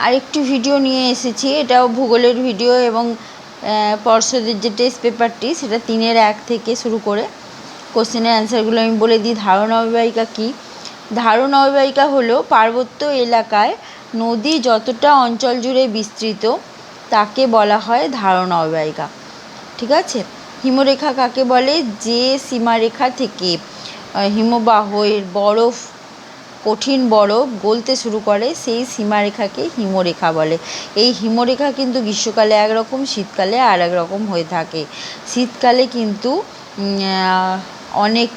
আরেকটি ভিডিও নিয়ে এসেছি, এটাও ভূগোলের ভিডিও এবং পর্ষদের যে টেস্ট পেপারটি সেটা 3-এর 1 থেকে শুরু করে কোশ্চেনের অ্যান্সারগুলো আমি বলে দিই। ধারণ অববাহিকা কী? ধারণ অববাহিকা হলো পার্বত্য এলাকায় নদী যতটা অঞ্চল জুড়ে বিস্তৃত তাকে বলা হয় ধারণ অববাহিকা। ঠিক আছে। হিমরেখা কাকে বলে? যে সীমারেখা থেকে হিমবাহের বরফ, কঠিন বরফ গলতে শুরু করে সেই সীমারেখাকে হিমরেখা বলে। এই হিমরেখা কিন্তু গ্রীষ্মকালে একরকম, শীতকালে আর এক রকম হয়ে থাকে। শীতকালে কিন্তু অনেক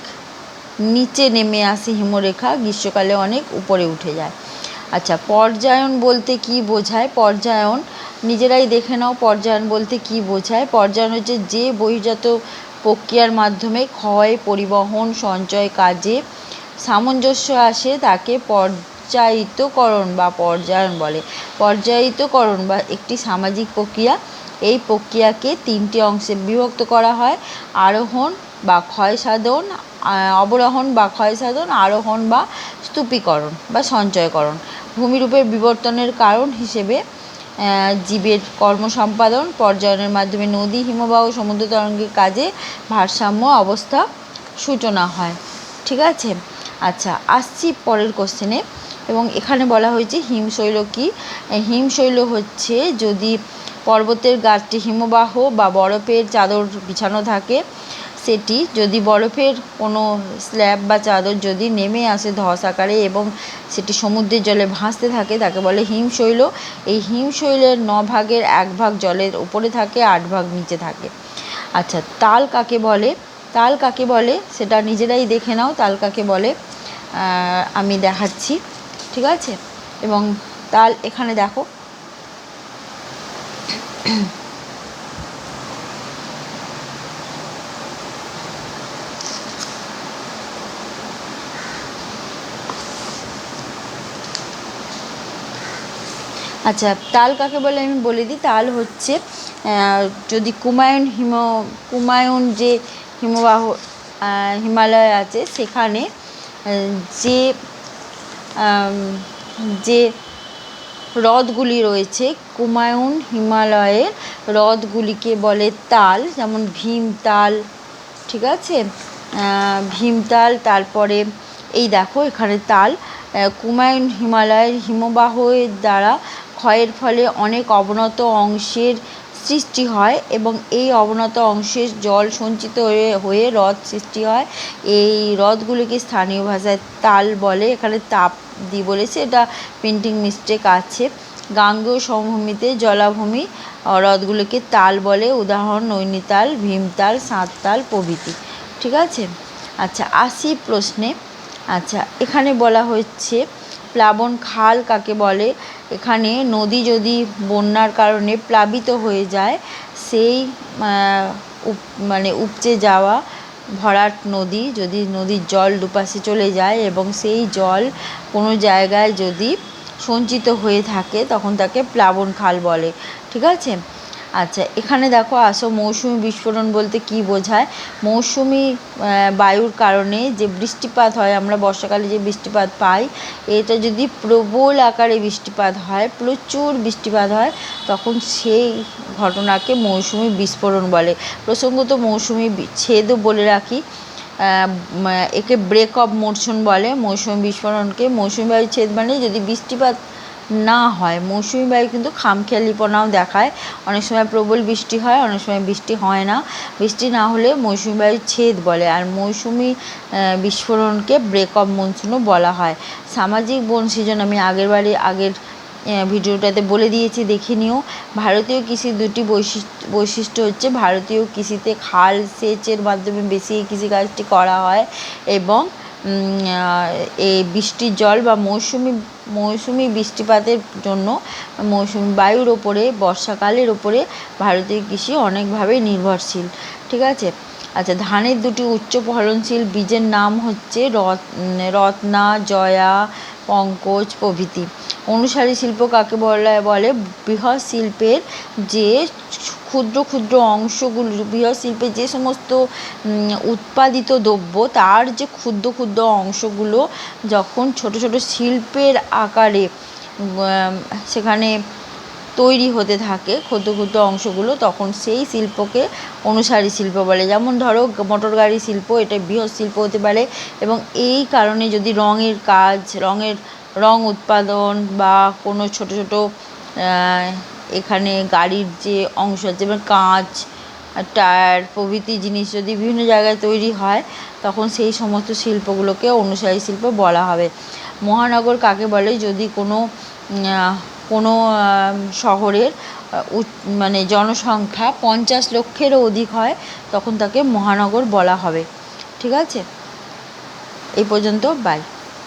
নিচে নেমে আসে হিমরেখা, গ্রীষ্মকালে অনেক উপরে উঠে যায়। আচ্ছা, পর্যায়ন বলতে কি বোঝায়? পর্যায়ন নিজেরাই দেখে নাও, পর্যায়ন বলতে কি বোঝায়। পর্যায়ন হচ্ছে যে বহির্জাত প্রক্রিয়ার মাধ্যমে ক্ষয়, পরিবহন, সঞ্চয় কাজে সামঞ্জস্য আসে তাকে পর্যায়িতকরণ বা পর্যায়ন বলে। পর্যায়িতকরণ বা একটি সামাজিক প্রক্রিয়া। এই প্রক্রিয়াকে 3টি অংশে বিভক্ত করা হয়: আরোহণ বা ক্ষয়সাধন, অবরোহণ বা ক্ষয়সাধন, আরোহণ বা স্তূপীকরণ বা সঞ্চয়করণ। ভূমিরূপের বিবর্তনের কারণ হিসেবে জীবের কর্মসম্পাদন। পর্যায়নের মাধ্যমে নদী, হিমবাহ, সমুদ্র তরঙ্গের কাজে ভারসাম্য অবস্থা সূচনা হয়। ঠিক আছে। আচ্ছা, আসছি পরের কোশ্চেনে। এবং এখানে বলা হয়েছে হিমশৈল কী? হিমশৈল হচ্ছে যদি পর্বতের গাছটি হিমবাহ বা বরফের চাদর বিছানো থাকে, সেটি যদি বরফের কোনো স্ল্যাব বা চাদর যদি নেমে আসে ধস আকারে এবং সেটি সমুদ্রের জলে ভাসতে থাকে তাকে বলে হিমশৈল। এই হিমশৈলের 9 ভাগের 1 ভাগ জলের উপরে থাকে, 8 ভাগ নিচে থাকে। আচ্ছা, তাল কাকে বলে? তাল কাকে বলে সেটা নিজেরাই দেখে নাও, তাল কাকে বলে আমি দেখাচ্ছি। ঠিক আছে। এবং তাল এখানে দেখো, আচ্ছা তাল কাকে বলে আমি বলে দিই। তাল হচ্ছে যদি কুমায়ুন যে হিমবাহ হিমালয় আছে সেখানে যে যে হ্রদগুলি রয়েছে, কুমায়ুন হিমালয়ের হ্রদগুলিকে বলে তাল, যেমন ভীমতাল। ঠিক আছে। ভীমতাল, তারপরে এই দেখো এখানে তাল। কুমায়ুন হিমালয়ের হিমবাহের দ্বারা ক্ষয়ের ফলে অনেক অবনত অংশের সৃষ্টি হয় এবং এই অবনত অংশের জল সঞ্চিত হয়ে হ্রদ সৃষ্টি হয়। এই হ্রদগুলিকে স্থানীয় ভাষায় তাল বলে। এখানে তাপ দি বলেছে, এটা প্রিন্টিং মিস্টেক আছে। গাঙ্গেয় সমভূমিতে জলাভূমি হ্রদগুলিকে তাল বলে, উদাহরণ নৈনিতাল, ভীমতাল, সাঁততাল প্রভৃতি। ঠিক আছে। আচ্ছা, আসি প্রশ্নে। আচ্ছা, এখানে বলা হচ্ছে প্লাবন খাল কাকে বলে? এখানে নদী যদি বন্যার কারণে প্লাবিত হয়ে যায়, সেই উপচে যাওয়া ভরাট নদী, যদি নদীর জল দুপাশে চলে যায় এবং সেই জল কোনো জায়গায় যদি সঞ্চিত হয়ে থাকে তখন তাকে প্লাবন খাল বলে। ঠিক আছে। আচ্ছা, এখানে দেখো আসো, মৌসুমি বিস্ফোরণ বলতে কি বোঝায়? মৌসুমি বায়ুর কারণে যে বৃষ্টিপাত হয়, আমরা বর্ষাকালে যে বৃষ্টিপাত পাই, এটা যদি প্রবল আকারে বৃষ্টিপাত হয়, প্রচুর বৃষ্টিপাত হয়, তখন সেই ঘটনাকে মৌসুমি বিস্ফোরণ বলে। প্রসঙ্গত মৌসুমি ছেদও বলে রাখি, একে ব্রেক অফ মনসুন বলে মৌসুমি বিস্ফোরণকে। মৌসুমি বায়ু ছেদ মানে যদি বৃষ্টিপাত না হয়। মৌসুমি বায়ু কিন্তু খামখেয়ালিপনাও দেখায়, অনেক সময় প্রবল বৃষ্টি হয়, অনেক সময় বৃষ্টি হয় না। বৃষ্টি না হলে মৌসুমি বায়ু ছেদ বলে। আর মৌসুমি বিস্ফোরণকে ব্রেক অফ মনসুনও বলা হয়। সামাজিক বন সৃজন আমি আগের ভিডিওটাতে বলে দিয়েছি, দেখে নিও। ভারতীয় কৃষির 2টি বৈশিষ্ট্য হচ্ছে, ভারতীয় কৃষিতে খাল সেচের মাধ্যমে বেশি এই কৃষিকাজটি করা হয় এবং এই বৃষ্টির জল বা মৌসুমি বৃষ্টিপাতের জন্য মৌসুমি বায়ুর ওপরে, বর্ষাকালের ওপরে ভারতীয় কৃষি অনেকভাবেই নির্ভরশীল। ঠিক আছে। আচ্ছা, ধানের 2টি উচ্চ ফলনশীল বীজের নাম হচ্ছে রত্না, জয়া, পঙ্কজ প্রভৃতি। অনুসারী শিল্প কাকে বলে? বৃহৎ শিল্পের যে ক্ষুদ্র ক্ষুদ্র অংশগুলো, বৃহৎ শিল্পের যে সমস্ত উৎপাদিত দ্রব্য তার যে ক্ষুদ্র ক্ষুদ্র অংশগুলো যখন ছোট ছোট শিল্পের আকারে সেখানে তৈরি হতে থাকে ক্ষুদ্র ক্ষুদ্র অংশগুলো, তখন সেই শিল্পকে অনুসারী শিল্প বলে। যেমন ধরো মোটর গাড়ি শিল্প, এটা বৃহৎ শিল্প হতে পারে, এবং এই কারণে যদি রঙের কাজ, রং উৎপাদন বা কোনো ছোট ছোট এখানে গাড়ির যে অংশ আছে, যেমন কাঁচ, টায়ার প্রভৃতি জিনিস যদি বিভিন্ন জায়গায় তৈরি হয়, তখন সেই সমস্ত শিল্পগুলোকে অনুসারী শিল্প বলা হবে। মহানগর কাকে বলে? যদি কোনো শহরের মানে জনসংখ্যা 50 লক্ষেরও অধিক হয়, তখন তাকে মহানগর বলা হবে। ঠিক আছে, এই পর্যন্ত, বাই।